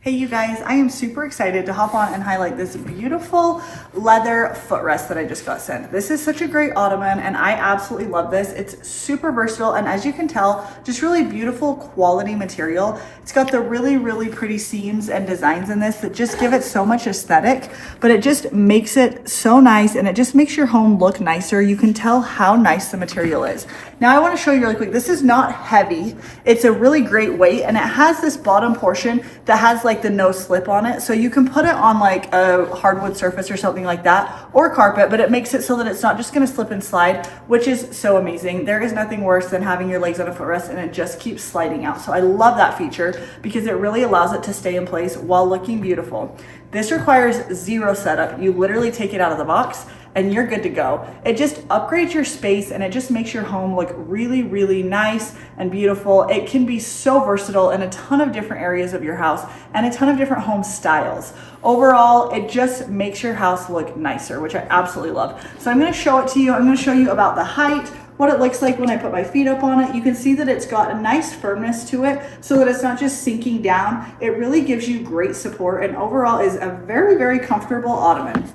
Hey you guys, I am super excited to hop on and highlight this beautiful leather footrest that I just got sent. This is such a great ottoman and I absolutely love this. It's super versatile and as you can tell, just really beautiful quality material. It's got the really pretty seams and designs in this that just give it so much aesthetic, but it just makes it so nice and it just makes your home look nicer. You can tell how nice the material is. Now I want to show you really quick, this is not heavy. It's a really great weight and it has this bottom portion that has like the no slip on it, so you can put it on like a hardwood surface or something like that, or carpet, but it makes it so that it's not just going to slip and slide, which is so amazing. There is nothing worse than having your legs on a footrest and it just keeps sliding out. So I love that feature because it really allows it to stay in place while looking beautiful. This requires zero setup. You literally take it out of the box and you're good to go. It just upgrades your space and it just makes your home look really nice and beautiful. It can be so versatile in a ton of different areas of your house and a ton of different home styles. Overall, it just makes your house look nicer, which I absolutely love. So I'm gonna show it to you. I'm gonna show you about the height, what it looks like when I put my feet up on it. You can see that it's got a nice firmness to it so that it's not just sinking down. It really gives you great support and overall is a very comfortable ottoman.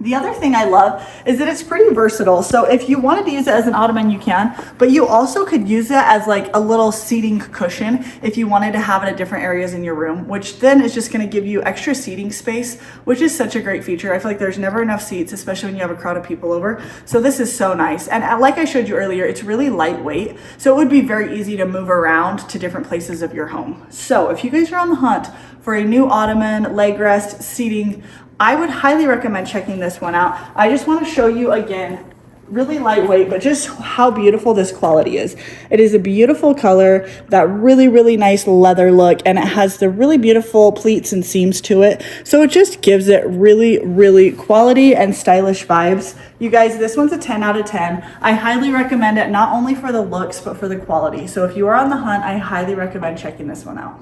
The other thing I love is that it's pretty versatile. So if you wanted to use it as an ottoman, you can, but you also could use it as like a little seating cushion if you wanted to have it at different areas in your room, which then is just gonna give you extra seating space, which is such a great feature. I feel like there's never enough seats, especially when you have a crowd of people over. So this is so nice. And like I showed you earlier, it's really lightweight. So it would be very easy to move around to different places of your home. So if you guys are on the hunt for a new ottoman, leg rest, seating, I would highly recommend checking this one out. I just want to show you again, really lightweight, but just how beautiful this quality is. It is a beautiful color, that really nice leather look, and it has the really beautiful pleats and seams to it. So it just gives it really quality and stylish vibes. You guys, this one's a 10 out of 10. I highly recommend it, not only for the looks, but for the quality. So if you are on the hunt, I highly recommend checking this one out.